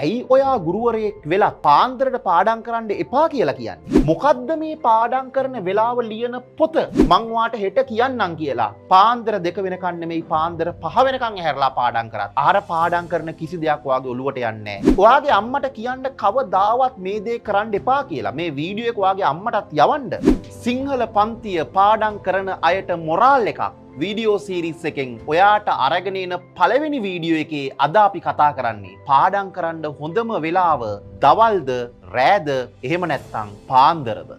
ඇයි ඔයා ගුරුවරයෙක් වෙලා පාන්දරට පාඩම් කරන්න එපා කියලා කියන්නේ? මොකද්ද මේ පාඩම් කරන වෙලාව ලියන පොත? මං වාට හෙට කියන්නම් කියලා. පාන්දර 2 වෙනකන් නෙමෙයි පාන්දර 5 වෙනකන් ඇහැරලා පාඩම් කරත්. ආර පාඩම් කරන කිසි දෙයක් ඔයාගේ ඔළුවට යන්නේ නැහැ. ඔයාගේ අම්මට කියන්න කවදාවත් මේ දේ කරන්න එපා කියලා. මේ වීඩියෝ එක ඔයාගේ අම්මටත් යවන්න. සිංහල පන්තිය පාඩම් කරන අයට මොරාල් එකක්. වීඩියෝ සීරීස් එකෙන් ඔයාට අරගෙන එන පළවෙනි වීඩියෝ එකේ අද අපි කතා කරන්නේ පාඩම් කරන්න හොඳම වෙලාව දවල්ද රෑද එහෙම නැත්නම් පාන්දරද?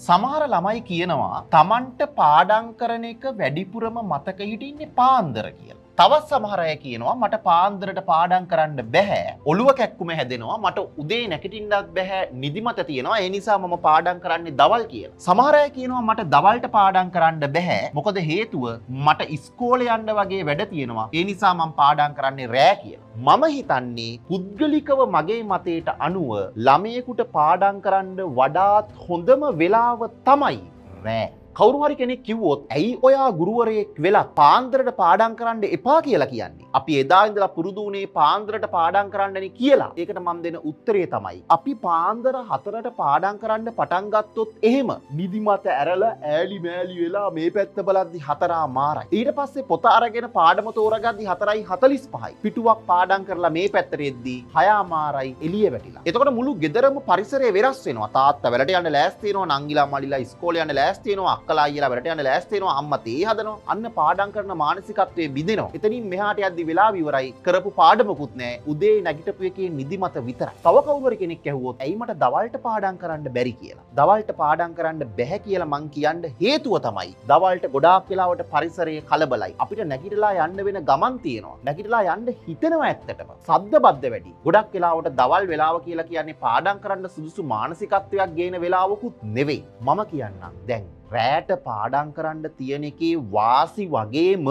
සමහර ළමයි කියනවා Tamanට පාඩම් කරන එක වැඩිපුරම මතක හිටින්නේ පාන්දර කියලා. තවත් සමහර අය කියනවා මට පාන්දරට පාඩම් කරන්න බෑ. ඔළුව කැක්කුම හැදෙනවා. මට උදේ නැගිටින්නත් බෑ. නිදිමත තියෙනවා. ඒ නිසා මම පාඩම් කරන්නේ දවල් කියලා. සමහර අය කියනවා මට දවල්ට පාඩම් කරන්න බෑ. මොකද හේතුව මට ඉස්කෝලේ යන්න වගේ වැඩ තියෙනවා. ඒ නිසා මම පාඩම් කරන්නේ රෑ කියලා. මම හිතන්නේ පුද්ගලිකව මගේ මතයට අනුව ළමයෙකුට පාඩම් කරන්න වඩාත් හොඳම වෙලාව තමයි රෑ. කවුරු හරි කෙනෙක් කිව්වොත් ඇයි ඔයා ගුරුවරයෙක් වෙලා පාන්දරට පාඩම් කරන්න එපා කියලා කියන්නේ? අපි එදා ඉඳලා පුරුදු වුණේ පාන්දරට පාඩම් කරන්නනේ කියලා. ඒකට මම දෙන උත්තරේ තමයි අපි පාන්දර 4ට පාඩම් කරන්න පටන් ගත්තොත් එහෙම නිදිමත ඇරලා ඈලි මෑලි වෙලා මේ පැත්ත බලද්දි 4 මාරයි. ඊට පස්සේ පොත අරගෙන පාඩම තෝරගද්දි 4:45යි. පිටුවක් පාඩම් කරලා මේ පැත්තට එද්දි 6 මාරයි එළිය වැටිලා. එතකොට මුළු ගෙදරම පරිසරය වෙනස් වෙනවා. තාත්තා වැඩට යන්න ලෑස්ති වෙනවා, නංගිලා මල්ලිලා ඉස්කෝලේ යන්න ලෑස්ති වෙනවා, අක්කලා අයියලා වැඩට යන්න ලෑස්ති වෙනවා, අම්මා තේ හදනවා. අන්න පාඩම් කරන මානසිකත්වයේ බිඳෙනවා. එතනින් මෙහාට යද්දි වෙලාව ඉවරයි. කරපු පාඩමකුත් නැහැ. උදේ නැගිටපු එකේ නිදිමත විතරයි. තව කවුරු හරි කෙනෙක් ඇහුවොත් ඇයි මට දවල්ට පාඩම් කරන්න බැරි කියලා. දවල්ට පාඩම් කරන්න බැහැ කියලා මං කියන්න හේතුව තමයි දවල්ට ගොඩාක් වෙලාවට පරිසරයේ කලබලයි. අපිට නැගිටලා යන්න වෙන ගමන් තියෙනවා. නැගිටලා යන්න හිතෙනවා ඇත්තටම. සද්ද බද්ද වැඩි. ගොඩක් වෙලාවට දවල් වෙලාව කියලා කියන්නේ පාඩම් කරන්න සුදුසු මානසිකත්වයක් ගේන වෙලාවකුත් නෙවෙයි. මම කියන්නම් දැන් රෑට පාඩම් කරන්න තියෙන එකේ වාසි වගේම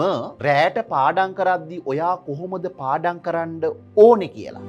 රෑට පාඩම් කරද්දි ඔයා කොහොමද පාඩම් කරන්න ඕනේ කියලා.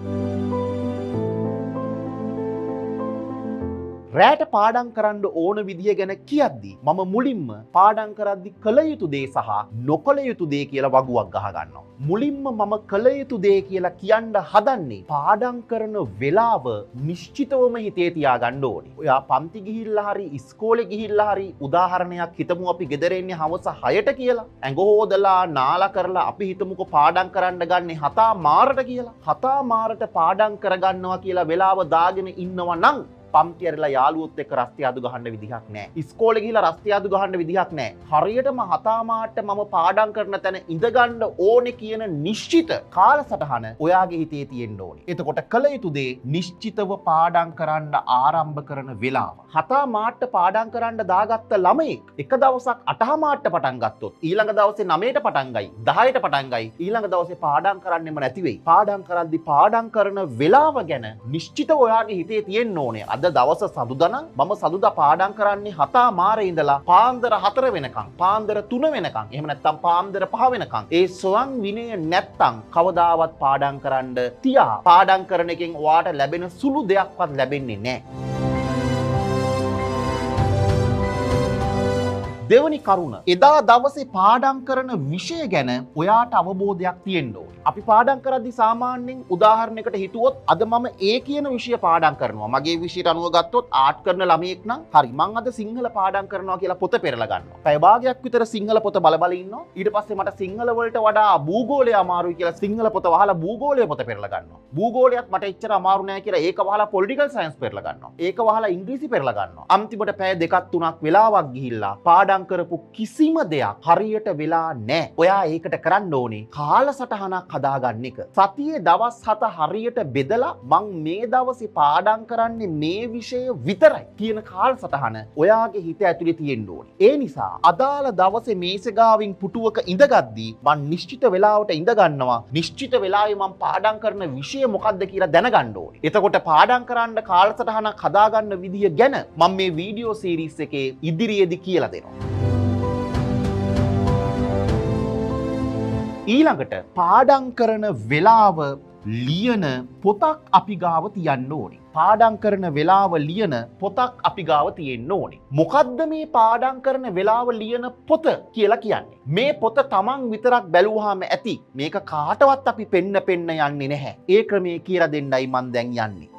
රෑට පාඩම් කරන්න ඕන විදිය ගැන කියද්දි මම මුලින්ම පාඩම් කරද්දි කළ යුතු දේ සහ නොකළ යුතු දේ කියලා වගුවක් ගහ ගන්නවා. මුලින්ම මම කළ යුතු දේ කියලා කියන්න හදන්නේ පාඩම් කරන වෙලාව නිශ්චිතවම හිතේ තියාගන්න ඕනේ. ඔයා පන්ති ගිහිල්ලා හරි ඉස්කෝලේ ගිහිල්ලා හරි උදාහරණයක් හිතමු අපි ගෙදර එන්නේ හවස 6ට කියලා. ඇඟ හොදලා නාලා කරලා අපි හිතමුකෝ පාඩම් කරන්න ගන්නේ 7 මාරට කියලා. 7 මාරට පාඩම් කරගන්නවා කියලා වෙලාව දාගෙන ඉන්නවා නම් පන්ති ඇරලා යාළුවොත් එක්ක රස්තිය අදු ගහන්න විදිහක් නැහැ. ඉස්කෝලේ ගිහලා රස්තිය අදු ගහන්න විදිහක් නැහැ. හරියටම 7 මාට මම පාඩම් කරන තැන ඉඳගන්න ඕනේ කියන නිශ්චිත කාලසටහන ඔයාගේ හිතේ තියෙන්න ඕනේ. එතකොට කළ යුතු දේ නිශ්චිතව පාඩම් කරන්න ආරම්භ කරන වෙලාව. 7 මාට පාඩම් කරන්න දාගත්ත ළමයෙක් එක දවසක් 8 මාට පටන් ගත්තොත් ඊළඟ දවසේ 9ට පටන් ගයි 10ට පටන් ගයි ඊළඟ දවසේ පාඩම් කරන්නෙම නැති වෙයි. පාඩම් කරද්දි පාඩම් කරන වෙලාව ගැන නිශ්චිතව ඔයාගේ හිතේ තියෙන්න ඕනේ. අද දවස සදුදා නම් මම සදුදා පාඩම් කරන්නේ 7 මාරේ ඉඳලා පාන්දර 4 වෙනකන්, පාන්දර 3 වෙනකන්, එහෙම නැත්නම් පාන්දර 5 වෙනකන්. ඒ ස්වයං විනය නැත්තම් කවදාවත් පාඩම් කරන්න තියා පාඩම් කරන එකෙන් ඔයාට ලැබෙන සුළු දෙයක්වත් ලැබෙන්නේ නැහැ. දෙවනි කරුණ එදා දවසේ පාඩම් කරන විෂය ගැන ඔයාට අවබෝධයක් තියෙන්න ඕනේ. අපි පාඩම් කරද්දී සාමාන්‍යයෙන් උදාහරණයකට හිතුවොත් අද මම ඒ කියන විෂය පාඩම් කරනවා. මගේ විෂයට අනුව ගත්තොත් ආර්ට් කරන ළමයෙක් නම් හරි මං අද සිංහල පාඩම් කරනවා කියලා පොත පෙරලා ගන්නවා. පැය භාගයක් විතර සිංහල පොත බල ඉන්නවා. ඊට පස්සේ මට සිංහල වලට වඩා භූගෝලය අමාරුයි කියලා සිංහල පොත වහලා භූගෝලය පොත පෙරලා ගන්නවා. භූගෝලයත් මට එච්චර අමාරු නෑ කියලා ඒක වහලා පොලිටිකල් සයන්ස් පෙරලා ගන්නවා. ඒක වහලා ඉංග්‍රීසි පෙරලා ගන්නවා. අන්තිමට පැය 2-3ක් වෙලාවක් ගිහිල්ලා පාඩම් කරපු කිසිම දෙයක් හරියට වෙලා නැහැ. ඔයා ඒකට කරන්න ඕනේ කාලසටහනක් හදාගන්න එක. සතියේ දවස් 7 හරියට බෙදලා මං මේ දවසේ පාඩම් කරන්නේ මේ විෂය විතරයි කියන කාලසටහන ඔයාගේ හිත ඇතුලේ තියෙන්න ඕනේ. ඒ නිසා අදාළ දවසේ මේසෙගාවින් පුටුවක ඉඳගද්දී මං නිශ්චිත වෙලාවට ඉඳ ගන්නවා. නිශ්චිත වෙලාවේ මං පාඩම් කරන විෂය මොකක්ද කියලා දැනගන්න ඕනේ. එතකොට පාඩම් කරන්න කාලසටහනක් හදාගන්න විදිය ගැන මම මේ වීඩියෝ සීරීස් එකේ ඉදිරියේදී කියලා දෙනවා. ඊළඟට පාඩම් කරන වෙලාව ලියන පොතක් අපි ගාව තියන්න ඕනේ. පාඩම් කරන වෙලාව ලියන පොතක් අපි ගාව තියෙන්න ඕනේ. මොකද්ද මේ පාඩම් කරන වෙලාව ලියන පොත කියලා කියන්නේ? මේ පොත තමන් විතරක් බැලුවාම ඇති. මේක කාටවත් අපි පෙන්න යන්නේ නැහැ. ඒ ක්‍රමයේ කියලා දෙන්නයි මන් දැන් යන්නේ.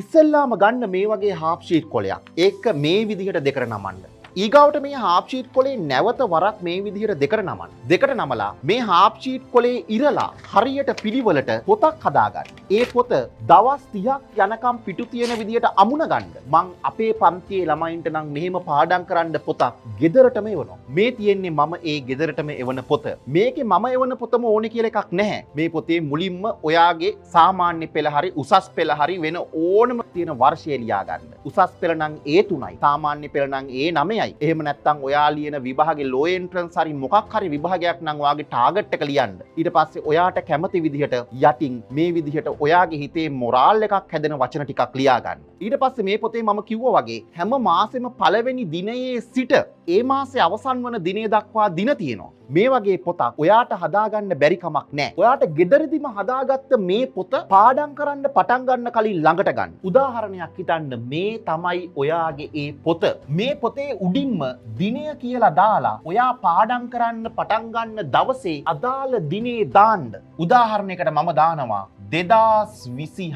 ඉස්සෙල්ලාම ගන්න මේ වගේ හාෆ් ෂීට් කොලයක්. ඒක මේ විදිහට දෙකට නමන්න. ඊගාවට මේ හාෆ් ෂීට් කොලේ නැවත වරක් මේ විදිහට දෙකට නමන්න. දෙකට නමලා මේ හාෆ් ෂීට් කොලේ ඉරලා හරියට පිළිවෙලට පොතක් හදාගන්න. ඒ පොත දවස් 30ක් යනකම් පිටු තියෙන විදිහට අමුණ ගන්න. මං අපේ පන්තියේ ළමයින්ට නම් මෙහෙම පාඩම් කරන්න පොතක් ගෙදරටම එවනවා. මේ තියෙන්නේ මම ඒ ගෙදරටම එවන පොත. මේකේ මම එවන පොතම ඕනේ කියලා එකක් නැහැ. මේ පොතේ මුලින්ම ඔයාගේ සාමාන්‍ය පෙළ හරි උසස් පෙළ හරි වෙන ඕනම තියෙන වර්ෂය ලියා ගන්න. උසස් පෙළ නම් A3යි. සාමාන්‍ය පෙළ නම් A9යි. එහෙම නැත්නම් ඔයා ලියන විභාගේ ලෝ එන්ට්‍රන්ස් හරි මොකක් හරි විභාගයක් නම් ඔයාගේ ටාගට් එක ලියන්න. ඊට පස්සේ ඔයාට කැමති විදිහට යටින් මේ විදිහට ඔයාගේ හිතේ මොරාල් එකක් හැදෙන වචන ටිකක් ලියා ගන්න. ඊට පස්සේ මේ පොතේ මම කිව්වා වගේ හැම මාසෙම පළවෙනි දිනයේ සිට ඒ මාසේ අවසන් වන දිනය දක්වා දින තියෙනවා. මේ වගේ පොතක් ඔයාට හදාගන්න බැරි කමක් නැහැ. ඔයාට ගෙදරදිම හදාගත්ත මේ පොත පාඩම් කරන්න පටන් ගන්න කලින් ළඟට ගන්න. උදාහරණයක් හිතන්න මේ තමයි ඔයාගේ ඒ පොත. මේ පොතේ උඩින්ම දිනය කියලා දාලා ඔයා පාඩම් කරන්න පටන් ගන්න දවසේ අදාළ දිනේ දාන්න. උදාහරණයකට මම දානවා 2026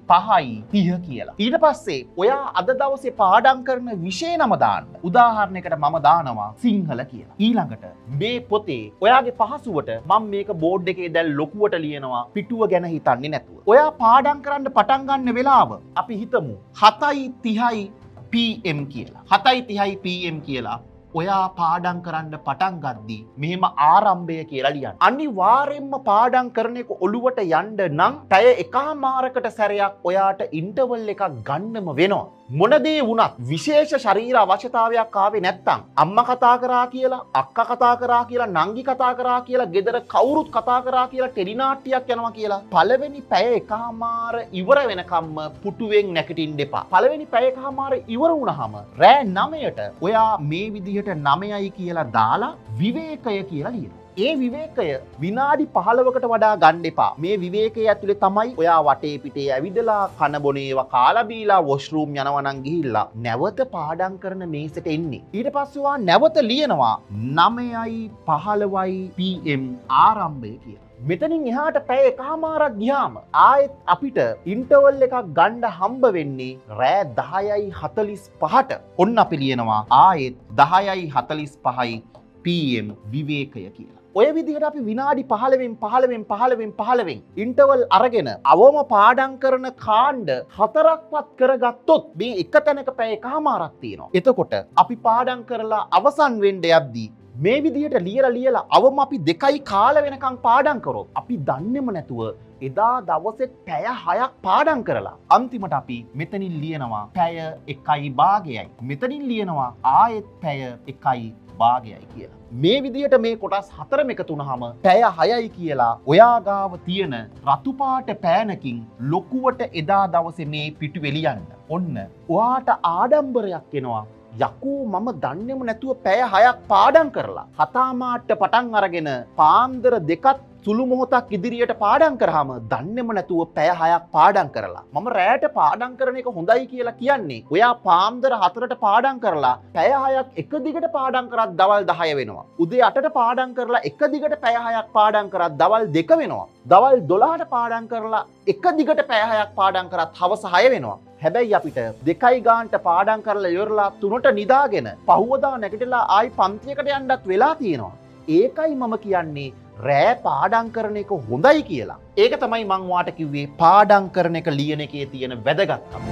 5:30 කියලා. ඊට පස්සේ ඔයා අද දවසේ පාඩම් කරන විෂය නම දාන්න. උදාහරණයකට මම දානවා සිංහල කියලා. ඊළඟට මේ පොතේ ඔයාගේ පහසුවට මම මේක බෝඩ් එකේ දැන් ලොකුවට ලියනවා පිටුව ගැන හිතන්නේ නැතුව. ඔයා පාඩම් කරන්න පටන් ගන්න වෙලාව අපි හිතමු 7:30 PM කියලා. 7:30 PM කියලා ඔයා පාඩම් කරන්න පටන් ගද්දී මෙහෙම ආරම්භය කියලා ලියන්න. අනිවාර්යෙන්ම පාඩම් කරන එක ඔළුවට යන්න නම් පැය එකමාරකට සැරයක් ඔයාට ඉන්ටර්වල් එකක් ගන්නම වෙනවා. මොන දේ වුණත් විශේෂ ශරීර අවශ්‍යතාවයක් ආවේ නැත්තම් අම්මා කතා කරා කියලා, අක්කා කතා කරා කියලා, නංගි කතා කරා කියලා, ගෙදර කවුරුත් කතා කරා කියලා, ටෙලි නාට්‍යයක් යනවා කියලා පළවෙනි පැය එකමාර ඉවර වෙනකම්ම පුටුවෙන් නැගිටින්න එපා. පළවෙනි පැය එකමාර ඉවර වුණාම රෑ 9ට ඔයා මේ විදිහට 9යි කියලා දාලා විවේකය කියලා ලියනවා. ඒ විවේකය විනාඩි 15කට වඩා ගන්න එපා. මේ විවේකයේ ඇතුලේ තමයි ඔයා වටේ පිටේ ඇවිදලා කන බොන ඒවා කාලා බීලා වොෂ්රූම් යනවා නම් ගිහිල්ලා නැවත පාඩම් කරන මේසෙට එන්නේ. ඊට පස්සේ ඔයා නැවත ලියනවා 9:15 PM ආරම්භය කියලා. මෙතනින් එහාට පැය එකමාරක් ගියාම ආයෙත් අපිට ඉන්ටර්වල් එකක් ගන්න හම්බ වෙන්නේ රෑ 10:45ට. ඔන්න අපි ලියනවා ආයෙත් 10:45 PM විවේකය කියලා. ඔය විදිහට අපි විනාඩි 15 ඉන්ටර්වල් අරගෙන අවම පාඩම් කරන කාණ්ඩ 4ක්වත් කරගත්තොත් මේ එක තැනක පැය එකමාරක් තියෙනවා. එතකොට අපි පාඩම් කරලා අවසන් වෙන්න යද්දී මේ විදිහට ලියලා අවම අපි 2යි කාල වෙනකන් පාඩම් කරොත් අපි දන්නේම නැතුව එදා දවසේ පැය 6ක් පාඩම් කරලා අන්තිමට අපි මෙතනින් ලියනවා පැය 1යි භාගයයි. මෙතනින් ලියනවා ආයෙත් පැය 1යි භාගයයි කියලා. මේ විදිහට මේ කොටස් 4ම එකතු වුනහම පැය 6යි කියලා ඔයා ගාව තියෙන රතු පාට පෑනකින් ලොකුවට එදා දවසේ මේ පිටුවේ ලියන්න. ඔන්න ඔයාට ආඩම්බරයක් එනවා. යකෝ මම දන්නේම නැතුව පැය 6ක් පාඩම් කරලා 7:00 පටන් අරගෙන පාන්දර 2ක් සුළු මොහොතක් ඉදිරියට පාඩම් කරාම දන්නේම නැතුව පැය 6ක් පාඩම් කරලා මම රැයට පාඩම් කරන එක හොඳයි කියලා කියන්නේ ඔයා පාන්දර 4ට පාඩම් කරලා පැය 6ක් එක දිගට පාඩම් කරත් දවල් 10 වෙනවා. උදේ 8ට පාඩම් කරලා එක දිගට පැය 6ක් පාඩම් කරත් දවල් 2 වෙනවා. දවල් 12ට පාඩම් කරලා එක දිගට පැය 6ක් පාඩම් කරත් හවස 6 වෙනවා. හැබැයි අපිට 2යි ගානට පාඩම් කරලා ඉවරලා 3ට නිදාගෙන පහුවදා නැගිටලා ආයි පන්තියකට යන්නත් වෙලා තියෙනවා. ඒකයි මම කියන්නේ රෑ පාඩම් කරන එක හොඳයි කියලා. ඒක තමයි මං ඔයාට කිව්වේ පාඩම් කරන එක ලියන එකේ තියෙන වැදගත්කම.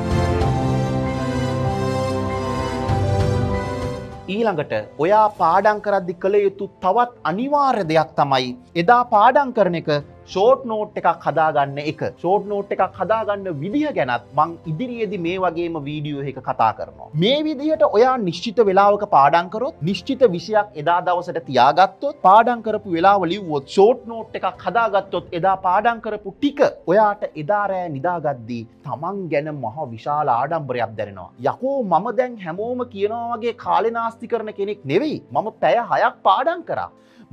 ඊළඟට ඔයා පාඩම් කරද්දි කළ යුතු තවත් අනිවාර්ය දෙයක් තමයි එදා පාඩම් කරන එක ෂෝට් නෝට් එකක් හදාගන්න එක. ෂෝට් නෝට් එකක් හදාගන්න විදිහ ගැනත් මං ඉදිරියේදී මේ වගේම වීඩියෝ එකක කතා කරනවා. මේ විදිහට ඔයා නිශ්චිත වෙලාවක පාඩම් කරොත්, නිශ්චිත විෂයක් එදා දවසට තියාගත්තොත්, පාඩම් කරපු වෙලාව ලිව්වොත්, ෂෝට් නෝට් එකක් හදාගත්තොත් එදා පාඩම් කරපු ටික ඔයාට එදා රෑ නිදාගද්දී තමන් ගැන මහ විශාල ආඩම්බරයක් දැනෙනවා. යකෝ මම දැන් හැමෝම කියනවා වගේ කාලේ නාස්ති කරන කෙනෙක් නෙවෙයි. මම පැය 6ක් පාඩම් කරා.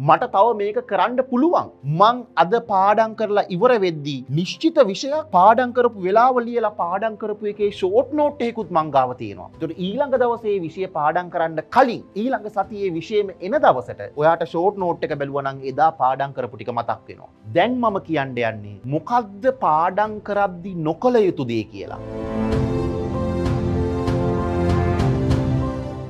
මට තව මේක කරන්න පුළුවන්. මං අද පාඩම් කරලා ඉවර වෙද්දී නිශ්චිත විෂයක් පාඩම් කරපු වෙලාව ලියලා පාඩම් කරපු එකේ ෂෝට් නෝට් එකකුත් මං ගාව තියෙනවා. ඒතකොට ඊළඟ දවසේ විෂය පාඩම් කරන්න කලින් ඊළඟ සතියේ විෂයෙම එන දවසට ඔයාට ෂෝට් නෝට් එක බැලුවා නම් එදා පාඩම් කරපු ටික මතක් වෙනවා. දැන් මම කියන්න යන්නේ මොකද්ද පාඩම් කරද්දී නොකළ යුතු දේ කියලා.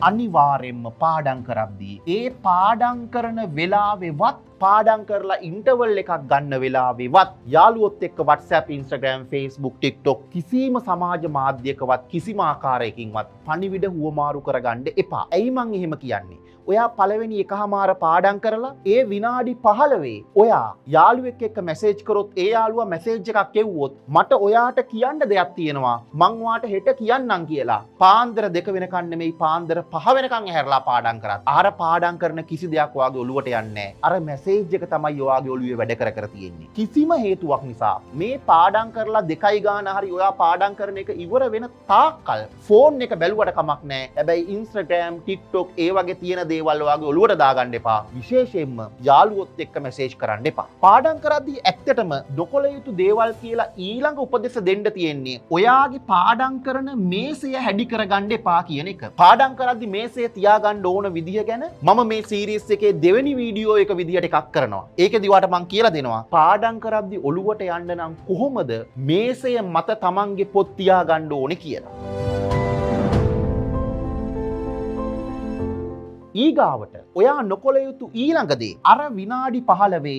අනිවාර්යෙන්ම පාඩම් කරද්දී ඒ පාඩම් කරන වෙලාවෙවත් පාඩම් කරලා ඉන්ටර්වල් එකක් ගන්න වෙලාවෙවත් යාළුවොත් එක්ක WhatsApp, Instagram, Facebook, TikTok කිසිම සමාජ මාධ්‍යකවත් කිසිම ආකාරයකින්වත් පණිවිඩ හුවමාරු කරගන්න එපා. ඇයි මං එහෙම කියන්නේ? ඔයා පළවෙනි එකහමාර පාඩම් කරලා ඒ විනාඩි 15 ඔයා යාළුවෙක් එක්ක මැසේජ් කරොත් ඒ යාළුවා මැසේජ් එකක් එව්වොත් මට ඔයාට කියන්න දෙයක් තියෙනවා මං ඔයාට හෙට කියන්නම් කියලා. පාන්දර 2 වෙනකන් නෙමෙයි පාන්දර 5 වෙනකන් ඇහැරලා පාඩම් කරත් අර පාඩම් කරන කිසි දෙයක් ඔයාගේ ඔළුවට යන්නේ නැහැ. අර මැසේජ් එක තමයි ඔයාගේ ඔළුවේ වැඩ කර තියෙන්නේ. කිසිම හේතුවක් නිසා මේ පාඩම් කරලා 2 ගාන හරි ඔයා පාඩම් කරන එක ඉවර වෙන තාක්කල් ෆෝන් එක බැලුවට කමක් නැහැ. හැබැයි Instagram, TikTok ඒ වගේ තියෙන දේවල් වගේ ඔළුවට දාගන්න එපා. විශේෂයෙන්ම යාළුවොත් එක්ක මැසේජ් කරන්න එපා. පාඩම් කරද්දී ඇත්තටම නොකළ යුතු දේවල් කියලා ඊළඟ උපදෙස් දෙන්න තියෙන්නේ ඔයාගේ පාඩම් කරන මේසය හැඩි කරගන්න එපා කියන එක. පාඩම් කරද්දී මේසය තියාගන්න ඕන විදිය ගැන මම මේ සීරීස් එකේ දෙවෙනි වීඩියෝ එක විදියට එකක් කරනවා. ඒකෙදි වාට මං කියලා දෙනවා පාඩම් කරද්දී ඔළුවට යන්න නම් කොහොමද මේසය මත තමන්ගේ පොත් තියාගන්න ඕනේ කියලා. ඊගාවට ඔයා නොකොළ යුතු ඊළඟ දේ අර විනාඩි 15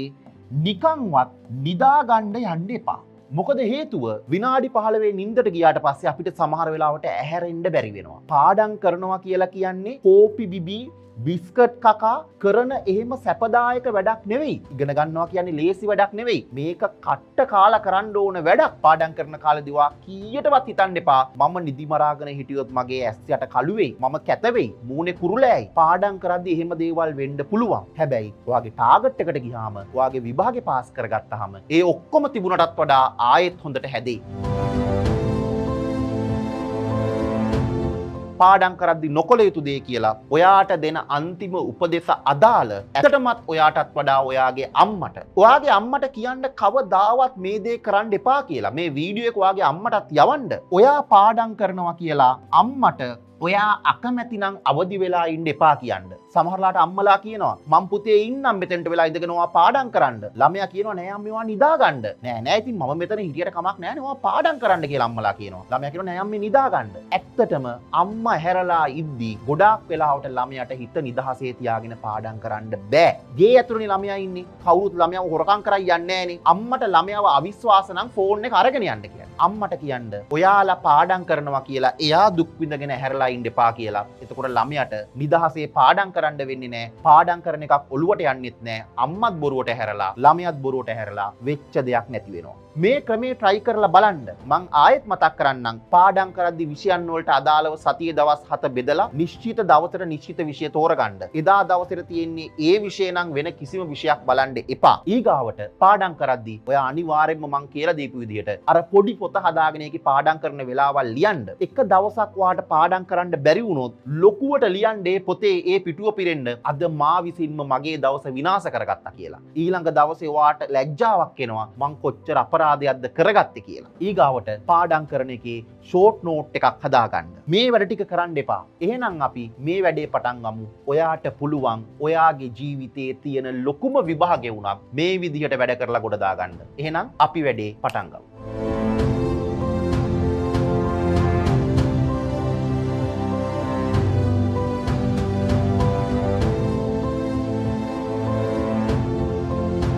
නිකන්වත් නිදාගන්න යන්න එපා. මොකද හේතුව විනාඩි 15 නිින්දට ගියාට පස්සේ අපිට සමහර වෙලාවට ඇහැරෙන්න බැරි වෙනවා. පාඩම් කරනවා කියලා කියන්නේ කෝපි බිබී බිස්කට් කකා කරන එහෙම සැපදායක වැඩක් නෙවෙයි. ඉගෙන ගන්නවා කියන්නේ ලේසි වැඩක් නෙවෙයි. මේක කට්ට කාලා කරන්න ඕන වැඩක්. පාඩම් කරන කාලේදී වා කීයටවත් හිතන්න එපා මම නිදි මරාගෙන හිටියොත් මගේ ඇස් යට කළු වෙයි, මම කැත වෙයි, මූණේ කුරුලෑයි. පාඩම් කරද්දී එහෙම දේවල් වෙන්න පුළුවන්. හැබැයි ඔයාගේ ටාගට් එකට ගියාම ඔයාගේ විභාගේ පාස් කරගත්තාම ඒ ඔක්කොම තිබුණටත් වඩා ආයෙත් හොඳට හැදෙයි. පාඩම් කරද්දී නොකළ යුතු දේ කියලා ඔයාට දෙන අන්තිම උපදෙස අදාළ ඇත්තටමත් ඔයාටත් වඩා ඔයාගේ අම්මට. ඔයාගේ අම්මට කියන්න කවදාවත් මේ දේ කරන්න එපා කියලා. මේ වීඩියෝ එක ඔයාගේ අම්මටත් යවන්න. ඔයා පාඩම් කරනවා කියලා අම්මට ඔයා අකමැති නම් අවදි වෙලා ඉන්න එපා කියන්න. සමහරලාට අම්මලා කියනවා මං පුතේ ඉන්නම් මෙතෙන්ට වෙලා ඉඳගෙන ඔයා පාඩම් කරන්න. ළමයා කියනවා නෑ අම්මේ ඔයා නිදාගන්න. නෑ ඉතින් මම මෙතන හිටියට කමක් නෑ නේ ඔයා පාඩම් කරන්න කියලා අම්මලා කියනවා. ළමයා කියනවා නෑ අම්මේ නිදාගන්න. ඇත්තටම අම්මා හැරලා ඉද්දි ගොඩාක් වෙලාවට ළමයාට හිත නිදහසේ තියාගෙන පාඩම් කරන්න බෑ. ගේ ඇතුළේ ළමයා ඉන්නේ. කවුරුත් ළමයාව හොරකම් කරන් යන්නේ නෑනේ. අම්මට ළමයාව අවිශ්වාස නම් ෆෝන් එක අරගෙන යන්න කියලා. අම්මට කියන්න ඔයාලා පාඩම් කරනවා කියලා එයා දුක් විඳගෙන හැරලා ඉන්න එපා කියලා. එතකොට ළමයාට නිදහසේ පාඩම් කරන්න වෙන්නේ නැහැ. පාඩම් කරන එකක් ඔළුවට යන්නෙත් නැහැ. අම්මත් බොරුවට හැරලා ළමයාත් බොරුවට හැරලා වෙච්ච දෙයක් නැති වෙනවා. මේ ක්‍රමේ try කරලා බලන්න. මං ආයෙත් මතක් කරන්නම්. පාඩම් කරද්දී විෂයන් වලට අදාළව සතියේ දවස් 7 බෙදලා නිශ්චිත දවසට නිශ්චිත විෂය තෝරගන්න. එදා දවසට තියෙන්නේ ඒ විෂය නම් වෙන කිසිම විෂයක් බලන්න එපා. ඊගාවට පාඩම් කරද්දී ඔයා අනිවාර්යයෙන්ම මං කියලා දීපු විදිහට අර පොඩි පොත හදාගෙන ඒකේ පාඩම් කරන වෙලාවල් ලියන්න. එක දවසක් ඔයාට පාඩම් කරන්න බැරි වුණොත් ලොකුවට ලියන්නේ පොතේ ඒ පිටුව පිරෙන්න අද මා විසින්ම මගේ දවස විනාශ කරගත්තා කියලා. ඊළඟ දවසේ ඔයාට ලැජ්ජාවක් එනවා මං කොච්චර අපරාධයක්ද කරගත්තේ කියලා. ඊගාවට පාඩම් කරන එකේ ෂෝට් නෝට් එකක් හදාගන්න. මේ වැඩ ටික කරන්න එපා. එහෙනම් අපි මේ වැඩේ පටන් ගමු. ඔයාට පුළුවන් ඔයාගේ ජීවිතයේ තියෙන ලොකුම විභාගය වුණත් මේ විදිහට වැඩ කරලා ගොඩ දාගන්න. එහෙනම් අපි වැඩේ පටන් ගමු.